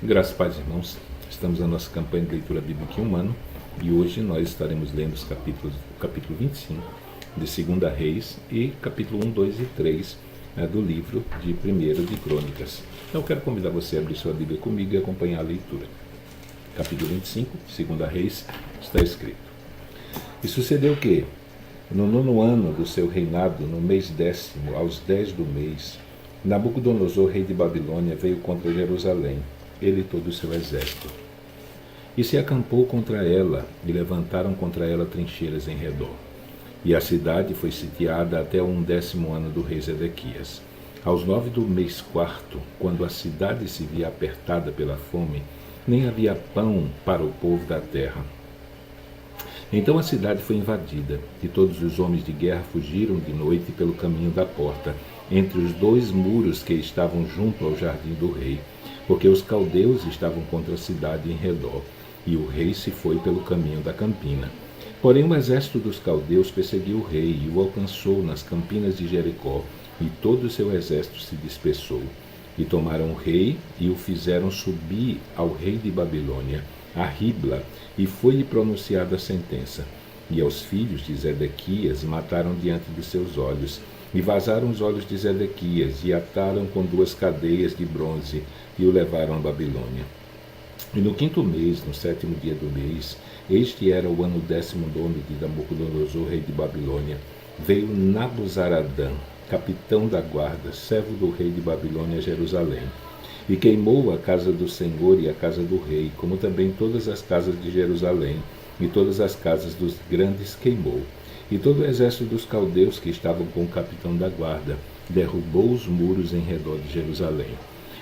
Graças a Paz, irmãos. Estamos na nossa campanha de leitura bíblica em um ano e hoje nós estaremos lendo o capítulo 25 de 2 Reis e capítulo 1, 2 e 3 do livro de 1 de Crônicas. Então eu quero convidar você a abrir sua Bíblia comigo e acompanhar a leitura. Capítulo 25, 2 Reis, está escrito: E sucedeu que, no 9º ano do seu reinado, no mês 10º, aos 10 do mês, Nabucodonosor, rei de Babilônia, veio contra Jerusalém, ele e todo o seu exército. E se acampou contra ela, e levantaram contra ela trincheiras em redor. E a cidade foi sitiada até o 10º ano do rei Zedequias. Aos 9 do mês 4º, quando a cidade se via apertada pela fome, nem havia pão para o povo da terra. Então a cidade foi invadida, e todos os homens de guerra fugiram de noite pelo caminho da porta, entre os 2 muros que estavam junto ao jardim do rei, porque os caldeus estavam contra a cidade em redor, e o rei se foi pelo caminho da campina. Porém o exército dos caldeus perseguiu o rei e o alcançou nas campinas de Jericó, e todo o seu exército se dispersou. E tomaram o rei e o fizeram subir ao rei de Babilônia, a Ribla, e foi-lhe pronunciada a sentença. E aos filhos de Zedequias mataram diante de seus olhos, e vazaram os olhos de Zedequias, e ataram com 2 cadeias de bronze, e o levaram a Babilônia. E no 5º mês, no 7º dia do mês, este era o ano 19º de Nabucodonosor, rei de Babilônia, veio Nabuzaradã, capitão da guarda, servo do rei de Babilônia, a Jerusalém, e queimou a casa do Senhor e a casa do rei, como também todas as casas de Jerusalém, e todas as casas dos grandes queimou. E todo o exército dos caldeus que estavam com o capitão da guarda derrubou os muros em redor de Jerusalém.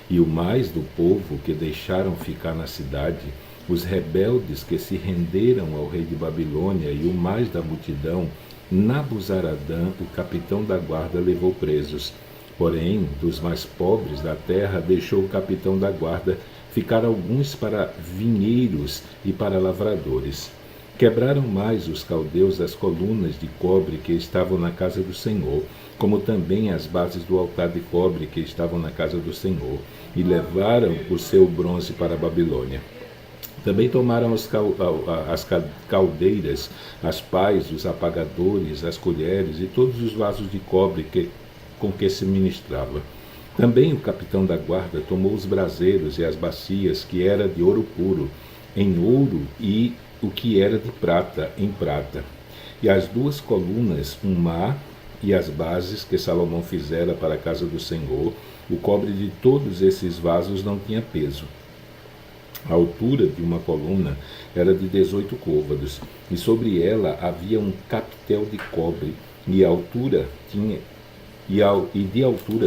E o mais do povo que deixaram ficar na cidade, os rebeldes que se renderam ao rei de Babilônia, e o mais da multidão, Nabuzaradã, o capitão da guarda, levou presos. Porém, dos mais pobres da terra, deixou o capitão da guarda ficar alguns para vinheiros e para lavradores. Quebraram mais os caldeus as colunas de cobre que estavam na casa do Senhor, como também as bases do altar de cobre que estavam na casa do Senhor, e levaram o seu bronze para a Babilônia. Também tomaram as caldeiras, as pás, os apagadores, as colheres e todos os vasos de cobre com que se ministrava. Também o capitão da guarda tomou os braseiros e as bacias, que era de ouro puro, em ouro, e o que era de prata, em prata. E as 2 colunas, um mar, e as bases que Salomão fizera para a casa do Senhor, o cobre de todos esses vasos não tinha peso. A altura de uma coluna era de 18 côvados, e sobre ela havia um capitel de cobre, e de altura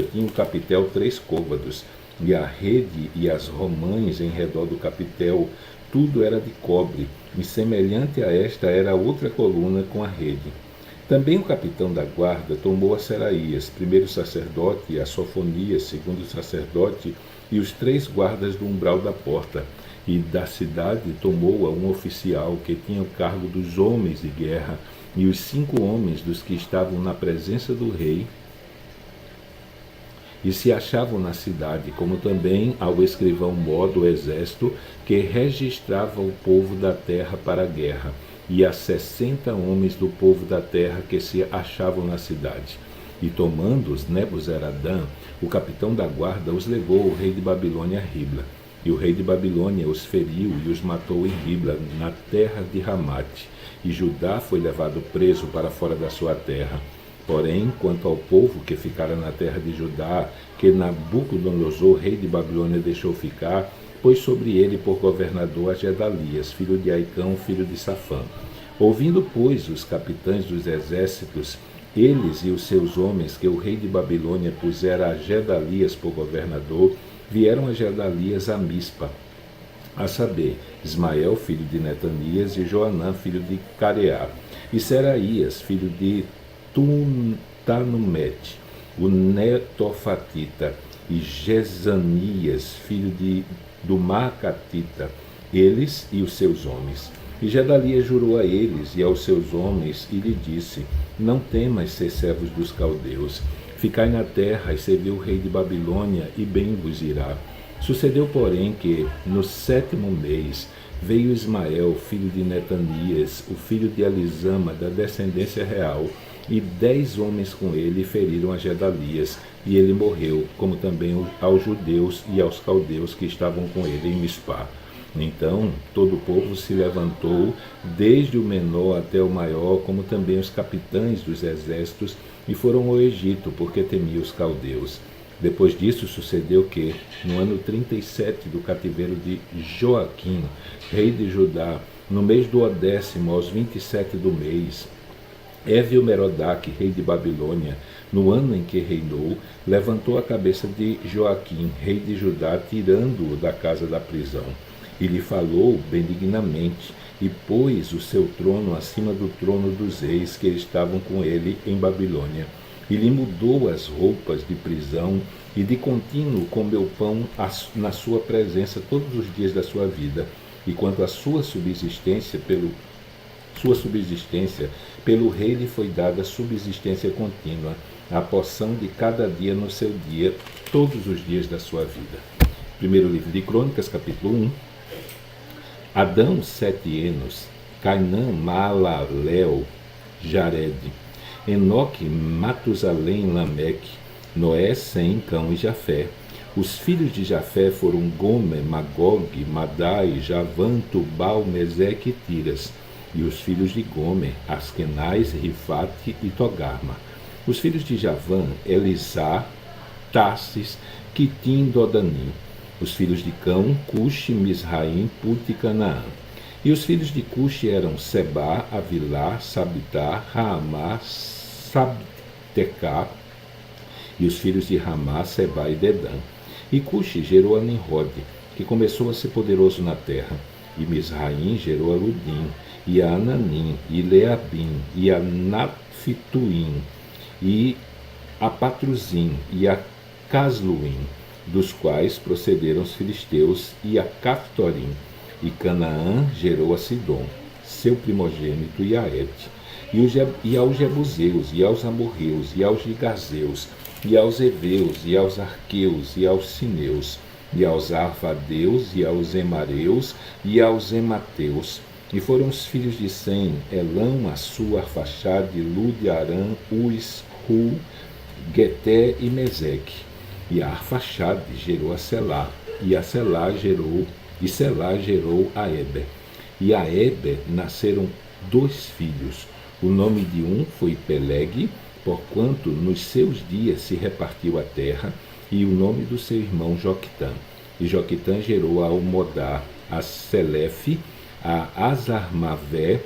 tinha o capitel 3 côvados, e a rede e as romãs em redor do capitel, tudo era de cobre, e semelhante a esta era outra coluna com a rede. Também o capitão da guarda tomou a Seraías, primeiro sacerdote, e a Sofonias, segundo sacerdote, e os 3 guardas do umbral da porta, e da cidade tomou a um oficial que tinha o cargo dos homens de guerra, e os 5 homens dos que estavam na presença do rei, e se achavam na cidade, como também ao escrivão-mor do exército, que registrava o povo da terra para a guerra, e a 60 homens do povo da terra que se achavam na cidade. E tomando-os Nebuzaradã, o capitão da guarda, os levou ao rei de Babilônia a Ribla. E o rei de Babilônia os feriu e os matou em Ribla, na terra de Ramate. E Judá foi levado preso para fora da sua terra. Porém, quanto ao povo que ficara na terra de Judá, que Nabucodonosor, rei de Babilônia, deixou ficar, pôs sobre ele por governador a Gedalias, filho de Aicão, filho de Safã. Ouvindo, pois, os capitães dos exércitos, eles e os seus homens, que o rei de Babilônia pusera a Gedalias por governador, vieram a Gedalias a Mispa, a saber, Ismael, filho de Netanias, e Joanã, filho de Careá, e Seraías, filho de Tanumete, o Netofatita, e Jezanias, filho do Macatita, eles e os seus homens. E Gedalias jurou a eles e aos seus homens, e lhe disse: Não temas ser servos dos caldeus, ficai na terra e servi o rei de Babilônia, e bem vos irá. Sucedeu, porém, que no 7º mês veio Ismael, filho de Netanias, o filho de Elisama, da descendência real, e 10 homens com ele feriram a Gedalias, e ele morreu, como também aos judeus e aos caldeus que estavam com ele em Mispá. Então todo o povo se levantou, desde o menor até o maior, como também os capitães dos exércitos, e foram ao Egito, porque temiam os caldeus. Depois disso sucedeu que, no ano 37 do cativeiro de Joaquim, rei de Judá, no mês do 10º, aos 27 do mês, Evil-Merodach, rei de Babilônia, no ano em que reinou, levantou a cabeça de Joaquim, rei de Judá, tirando-o da casa da prisão. E lhe falou benignamente, e pôs o seu trono acima do trono dos reis que estavam com ele em Babilônia. E lhe mudou as roupas de prisão, e de contínuo comeu pão na sua presença todos os dias da sua vida. E quanto à sua subsistência, pelo rei lhe foi dada subsistência contínua, a porção de cada dia no seu dia, todos os dias da sua vida. Primeiro livro de Crônicas, capítulo 1. Adão, 7 anos, Cainã, Maalalel, Jared, Enoque, Matusalém, Lameque, Noé, Sem, Cão e Jafé. Os filhos de Jafé foram Gomer, Magog, Madai, Javã, Tubal, Meseque e Tiras. E os filhos de Gomer, Askenaz, Rifate e Togarma. Os filhos de Javã, Elisá, Tarsis, Quitim, Dodanim. Os filhos de Cão, Cuxi, Misraim, Put e Canaã. E os filhos de Cuxi eram Sebá, Avilá, Sabitá, Raamá, Sabtecá. E os filhos de Ramá, Sebá e Dedã. E Cuxi gerou a Nimrod, que começou a ser poderoso na terra. E Misraim gerou a Ludim, e a Ananim, e Leabim, e a Napfituim, e a Patruzim, e a Casluim, dos quais procederam os filisteus, e a Caftorim. E Canaã gerou a Sidom, seu primogênito, e a Et, e aos Jebuseus, e aos Amorreus, e aos Gigazeus, e aos Eveus, e aos Arqueus, e aos Sineus, e aos Arvadeus, e aos Emareus, e aos Emateus. E foram os filhos de Sem, Elão, Assur, Arfaxade, Lude, Arã, Uz, Hu, Geté e Meseque. E a Arfaxade gerou a Selá, e a Selá gerou a Eber. E a Eber nasceram 2 filhos. O nome de um foi Peleg, porquanto nos seus dias se repartiu a terra, e o nome do seu irmão Joquitã. E Joquitã gerou a Almodá, a Selefe, a Azarmavé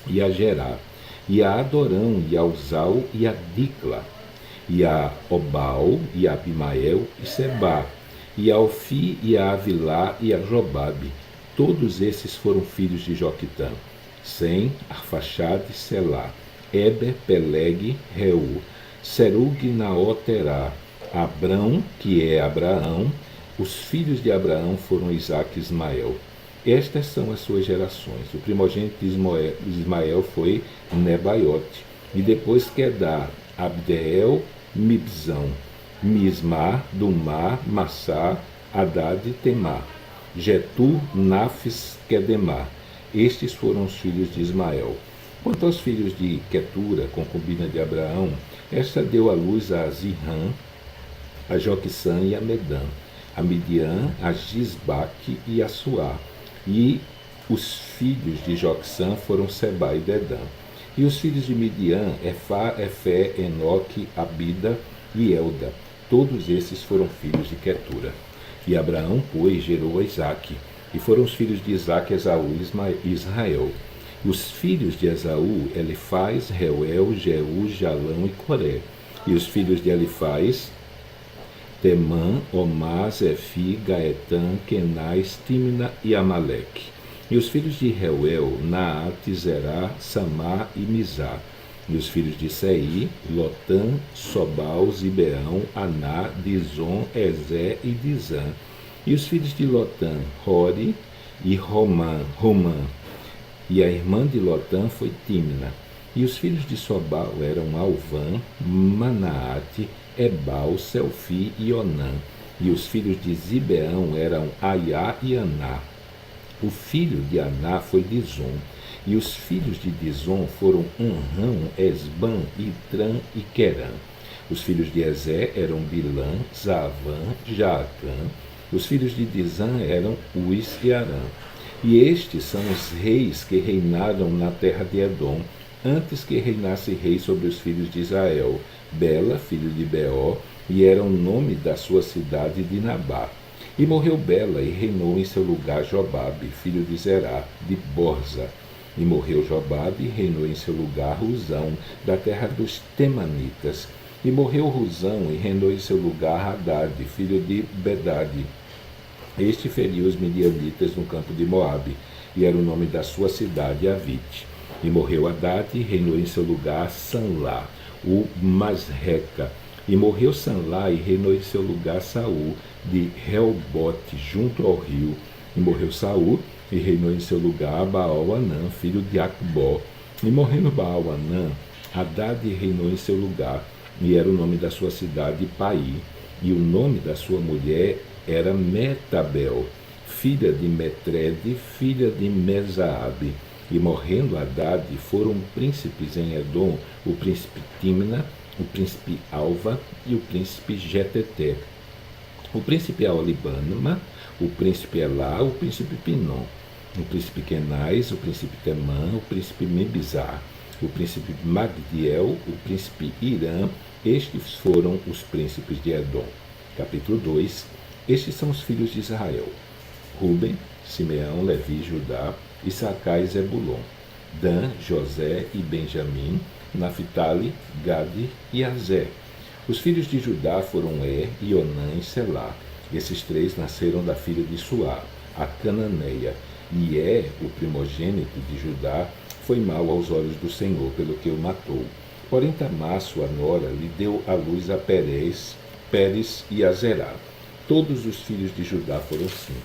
e a Gerá, e a Adorão, e a Uzal, e a Dicla, e a Obal, e a Abimael, e Sebá, e a Ofi, e a Avilá, e a Jobabe. Todos esses foram filhos de Joquitã. Sem, Arfaxade, Selá, Eber, Peleg, Reu, Serug, Naoterá, Abrão, que é Abraão. Os filhos de Abraão foram Isaque e Ismael. Estas são as suas gerações. O primogênito de Ismael foi Nebaiote, e depois Quedar, Abdeel, Mibzão, Mismar, Dumar, Massá, Hadad e Temar, Getur, Nafis, Quedemar. Estes foram os filhos de Ismael. Quanto aos filhos de Quetura, concubina de Abraão, esta deu à luz a Zirrã, a Joquissã e a Medã, a Midian, a Gisbaque e a Suá. E os filhos de Joquissã foram Sebá e Dedã. E os filhos de Midian, Efá, Efé, Enoque, Abida e Elda. Todos esses foram filhos de Quetura. E Abraão, pois, gerou a Isaque. E foram os filhos de Isaque, Esaú e Israel. Os filhos de Esaú, Elifaz, Reuel, Jeú, Jalão e Coré. E os filhos de Elifaz, Temã, Omar, Zefi, Gaetã, Kenaz, Tímina e Amaleque. E os filhos de Reuel, Naate, Zerá, Samá e Mizá. E os filhos de Sei, Lotã, Sobal, Zibeão, Aná, Dizon, Ezé e Dizã. E os filhos de Lotã, Hori e Romã. E a irmã de Lotã foi Tímina. E os filhos de Sobal eram Alvã, Manaate, Ebal, Selfi e Onã. E os filhos de Zibeão eram Aiá e Aná. O filho de Aná foi Dizon. E os filhos de Dizon foram Anrão, Esbã, Itrã e Querã. Os filhos de Ezé eram Bilã, Zavã, Jaacã. Os filhos de Dizã eram Uz e Arã. E estes são os reis que reinaram na terra de Edom, antes que reinasse rei sobre os filhos de Israel. Bela, filho de Beó, e era o nome da sua cidade de Nabá. E morreu Bela, e reinou em seu lugar Jobabe, filho de Zerá, de Borza. E morreu Jobabe, e reinou em seu lugar Rusão, da terra dos Temanitas. E morreu Rusão, e reinou em seu lugar Hadad, filho de Bedade. Este feriu os midianitas no campo de Moabe, e era o nome da sua cidade Avite. E morreu Hadad, e reinou em seu lugar Sanlá, o Masreca. E morreu Sanlá, e reinou em seu lugar Saul, de Reobote, junto ao rio. E morreu Saul, e reinou em seu lugar Baal-Anã, filho de Acbó. E morrendo Baal-Anã, Hadad reinou em seu lugar, e era o nome da sua cidade Pai. E o nome da sua mulher era Metabel, filha de Metrede, filha de Mesaabe. E morrendo Hadad, foram príncipes em Edom, o príncipe Timna, o príncipe Alva e o príncipe Jeteté. O príncipe Aolibanma, o príncipe Elá, o príncipe Pinom, o príncipe Kenaz, o príncipe Temã, o príncipe Mibizar, o príncipe Magdiel, o príncipe Irã. Estes foram os príncipes de Edom. Capítulo 2. Estes são os filhos de Israel: Ruben, Simeão, Levi, Judá, Issacar e Zebulon, Dan, José e Benjamim, Naphtali, Gade e Azé. Os filhos de Judá foram e Onã e Selá. Esses três nasceram da filha de Suá, a cananeia. E o primogênito de Judá, foi mau aos olhos do Senhor, pelo que o matou. Porém Tamar, sua nora, lhe deu à luz a Pérez e a Zerá. Todos os filhos de Judá foram 5.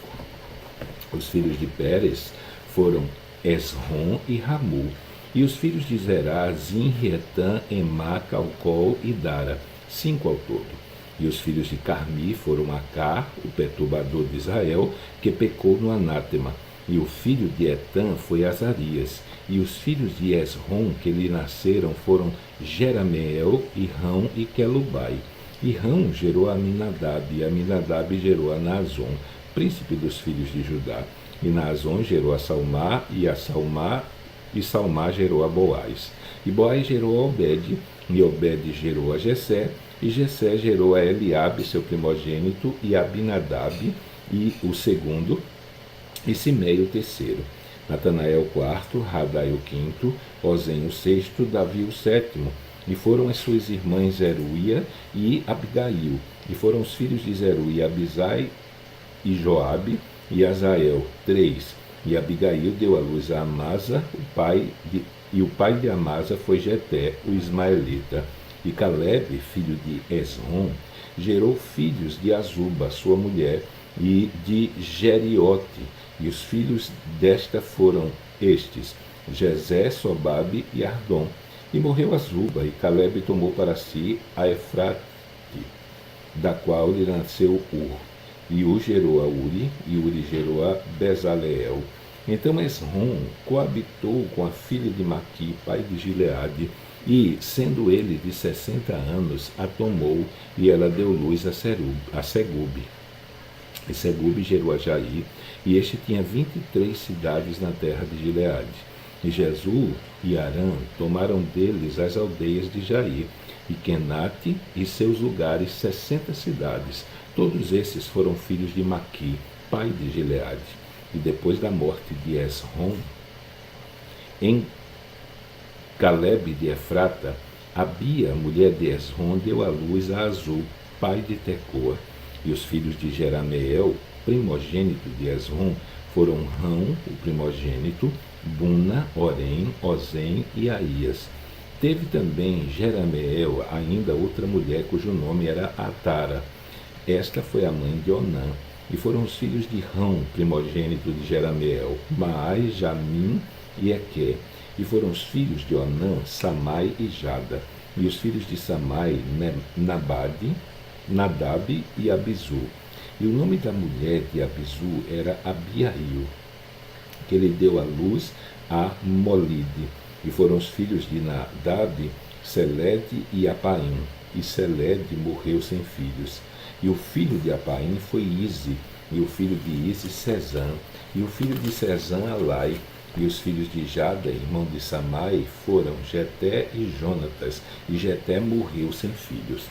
Os filhos de Pérez foram Esrom e Ramul. E os filhos de Zerá, Zinretã, Emá, Calcol e Dara, 5 ao todo. E os filhos de Carmi foram Acá, o perturbador de Israel, que pecou no anátema. E o filho de Etã foi Azarias. E os filhos de Esrom que lhe nasceram foram Jerameel, Irrão e Quelubai. Irrão gerou a Aminadab, e Aminadab gerou a Naazon, príncipe dos filhos de Judá. E Naazon gerou a Salmá, e Salmá gerou a Boaz. E Boaz gerou a Obed, e Obed gerou a Jessé, e Jessé gerou a Eliabe, seu primogênito, e Abinadab, e o segundo, e Simei, o terceiro. Natanael o quarto, Radai o quinto, Ozem o sexto, Davi o sétimo. E foram as suas irmãs Zeruia e Abigail. E foram os filhos de Zeruia, Abisai e Joabe e Azael, 3. E Abigail deu à luz a Amasa, o pai de Amasa foi Jeté, o ismaelita. E Caleb, filho de Esrom, gerou filhos de Azuba, sua mulher, e de Geriote. E os filhos desta foram estes: Jezé, Sobabe e Ardom. E morreu Azuba, e Caleb tomou para si a Efrate, da qual lhe nasceu Ur. E Ur gerou a Uri, e Uri gerou a Bezaleel. Então Esrom coabitou com a filha de Maqui, pai de Gileade, e, sendo ele de 60 anos, a tomou, e ela deu luz a Segube. E Segube gerou a Jair, e este tinha 23 cidades na terra de Gileade. E Jesú e Arã tomaram deles as aldeias de Jair, e Kenate e seus lugares, 60 cidades. Todos esses foram filhos de Maqui, pai de Gileade. E depois da morte de Esrom, em Caleb de Efrata, Abia, mulher de Esrom, deu à luz a Azul, pai de Tecoa. E os filhos de Jerameel, primogênito de Esrom, foram Rão, o primogênito, Buna, Orém, Ozem e Aías. Teve também Jerameel ainda outra mulher, cujo nome era Atara. Esta foi a mãe de Onã. E foram os filhos de Rão, primogênito de Jerameel, Maai, Jamim e Eque. E foram os filhos de Onã, Samai e Jada. E os filhos de Samai, Nadab e Abizu. E o nome da mulher de Abisu era Abiail, que ele deu à luz a Molide. E foram os filhos de Nadab, Selede e Apaim. E Selede morreu sem filhos. E o filho de Apaim foi Ize, e o filho de Ize, Sezã, e o filho de Sezã, Alai. E os filhos de Jada, irmão de Samai, foram Jeté e Jonatas, e Jeté morreu sem filhos.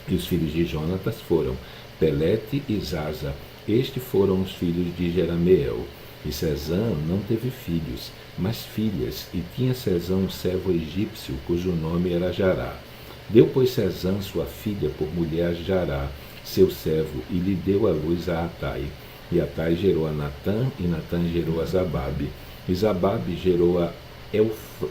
E os filhos de Jonatas foram Pelete e Zaza. Estes foram os filhos de Jerameel. E Sezã não teve filhos, mas filhas, e tinha Sezã um servo egípcio, cujo nome era Jará. Deu, pois, Sezã sua filha por mulher a Jará, seu servo, e lhe deu à luz a Atai. E Atai gerou a Natã, e Natã gerou a Zababe. E Zababe gerou a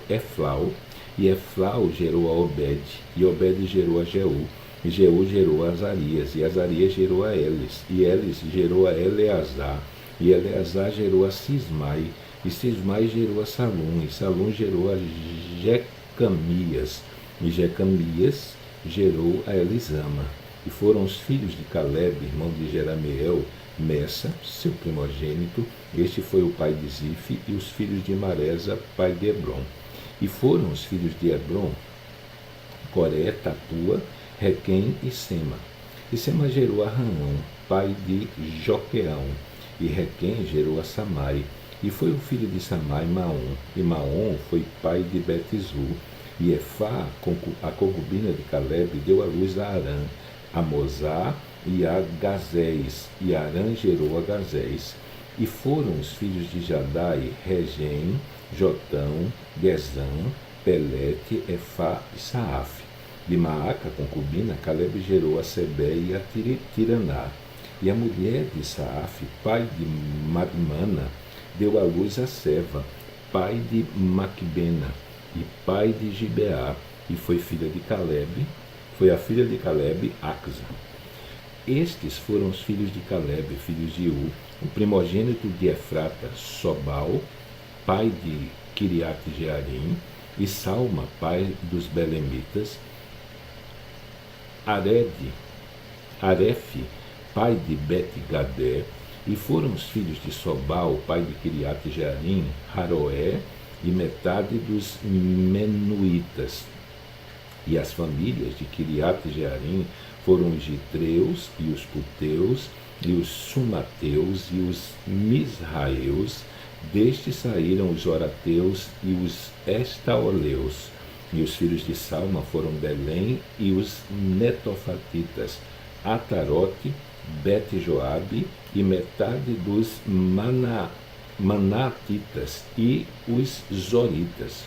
Eflau, e Eflau gerou a Obed, e Obed gerou a Jeú. E Jeú gerou a Azarias, e Azarias gerou a Elis, e Elis gerou a Eleazar, e Eleazar gerou a Sismai, e Sismai gerou a Salum, e Salum gerou a Jecamias, e Jecamias gerou a Elisama. E foram os filhos de Caleb, irmão de Jerameel, Messa, seu primogênito, este foi o pai de Zife, e os filhos de Maresa, pai de Hebron. E foram os filhos de Hebron, Coré, Tapua, Requém e Sema. E Sema gerou a Ranão, pai de Joqueão, e Requém gerou a Samai. E foi o filho de Samai, Maom, e Maom foi pai de Betizu. E Efá, a concubina de Caleb, deu à luz a Arã, a Mozá e a Gazéis, e Arã gerou a Gazéis. E foram os filhos de Jadai, Regem, Jotão, Gezã, Pelete, Efá e Saaf. De Maaca, concubina, Caleb gerou a Sebé e a Tiraná. E a mulher de Saaf, pai de Madmana, deu à luz a Seva, pai de Maquibena, e pai de Gibeá, e foi filha de Caleb, foi a filha de Caleb, Acsa. Estes foram os filhos de Caleb, filhos de U, o primogênito de Efrata, Sobal, pai de Kiriat-Jearim, e Salma, pai dos Belemitas, Arefe, pai de Bet-Gadé, e foram os filhos de Sobal, pai de Kiriat-Jearim, Haroé, e metade dos Menuítas. E as famílias de Kiriat-Jearim foram os Gitreus, e os Puteus, e os Sumateus, e os Misraeus. Destes saíram os Orateus e os Estaoleus. E os filhos de Salma foram Belém e os Netofatitas, Atarote, Bet-Joabe, e metade dos Manatitas e os Zoritas.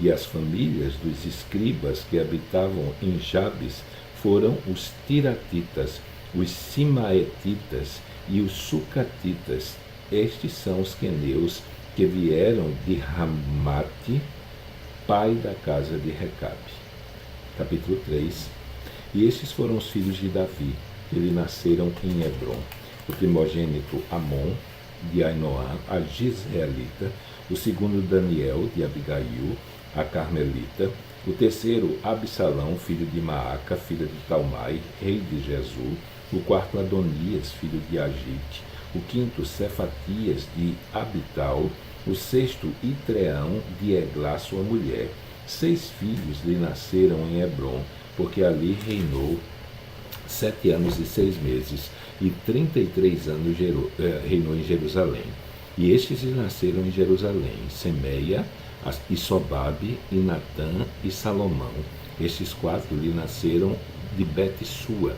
E as famílias dos escribas que habitavam em Jabes foram os Tiratitas, os Simaetitas e os Sucatitas. Estes são os queneus que vieram de Ramate, pai da casa de Recabe. Capítulo 3. E estes foram os filhos de Davi, que lhe nasceram em Hebron: o primogênito Amon, de Ainoã, a Gisraelita; o segundo Daniel, de Abigail, a Carmelita; o terceiro Absalão, filho de Maaca, filha de Talmai, rei de Jesus; o quarto Adonias, filho de Agite; o quinto Cefatias, de Abital; o sexto Itreão, de Eglá, sua mulher. 6 filhos lhe nasceram em Hebron, porque ali reinou 7 anos e 6 meses, e 33 anos reinou em Jerusalém. E estes lhe nasceram em Jerusalém: Semeia, e Sobabe, e Natã, e Salomão. Estes 4 lhe nasceram de Bet-Sua,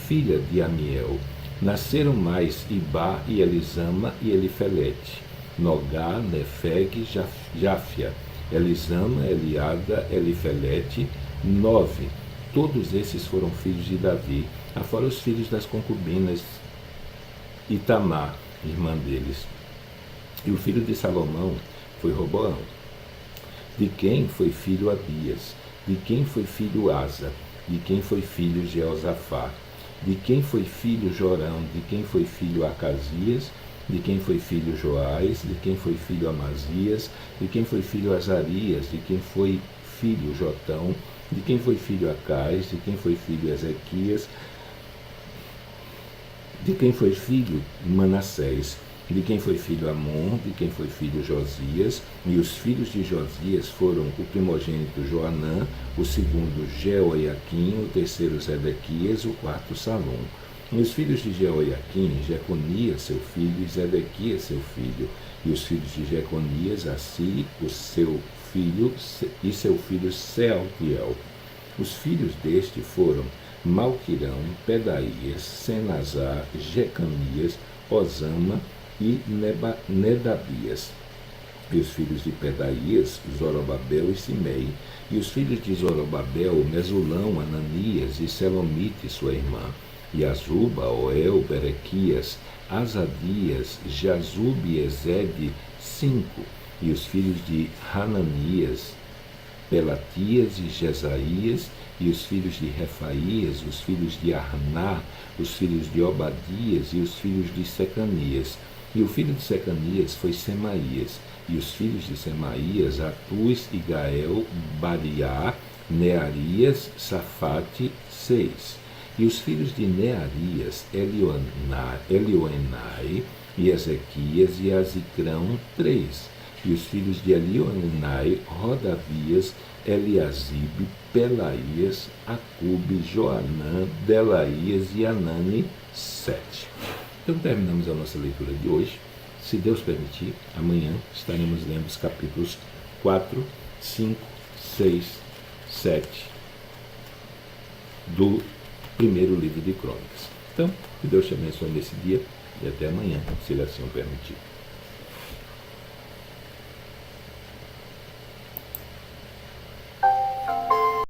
filha de Amiel. Nasceram mais Ibá, e Elisama, e Elifelete, Nogá, Nefeg, Jáfia, Elisama, Eliada, Elifelete, 9. Todos esses foram filhos de Davi, afora os filhos das concubinas, Itamar, irmã deles. E o filho de Salomão foi Roboão, de quem foi filho Abias, de quem foi filho Asa, de quem foi filho Jeosafá, de quem foi filho Jorão, de quem foi filho Acasias, de quem foi filho Joás, de quem foi filho Amazias, de quem foi filho Azarias, de quem foi filho Jotão, de quem foi filho Acais, de quem foi filho Ezequias, De quem foi filho? Manassés. De quem foi filho? Amon. De quem foi filho? Josias. E os filhos de Josias foram o primogênito Joanã, o segundo Jeoiaquim, o terceiro Zedequias, o quarto Salom. E os filhos de Jeoiaquim, Jeconias, seu filho, e Zedequias, seu filho. E os filhos de Jeconias, Assi, o seu filho, e seu filho Sealtiel. Os filhos deste foram Malquirão, Pedaías, Senazar, Jecanias, Osama e Nedabias. E os filhos de Pedaías, Zorobabel e Simei. E os filhos de Zorobabel, Mesulão, Ananias e Selomite, sua irmã. E Azuba, Oel, Berequias, Azadias, Jazub e Ezede, 5. E os filhos de Hananias, Pelatias e Jesaías, e os filhos de Refaías, os filhos de Arná, os filhos de Obadias e os filhos de Secanias. E o filho de Secanias foi Semaías, e os filhos de Semaías, Atus e Gael, Bariá, Nearias, Safate, 6. E os filhos de Nearias, Elioenai, e Ezequias e Azicrão, 3. E os filhos de Elioenai, Rodavias, Eliasibe, Pelaías, Acube, Joanã, Delaías e Anani, 7. Então terminamos a nossa leitura de hoje. Se Deus permitir, amanhã estaremos lendo os capítulos 4, 5, 6, 7 do primeiro livro de Crônicas. Então, que Deus te abençoe nesse dia e até amanhã, se Ele assim o permitir.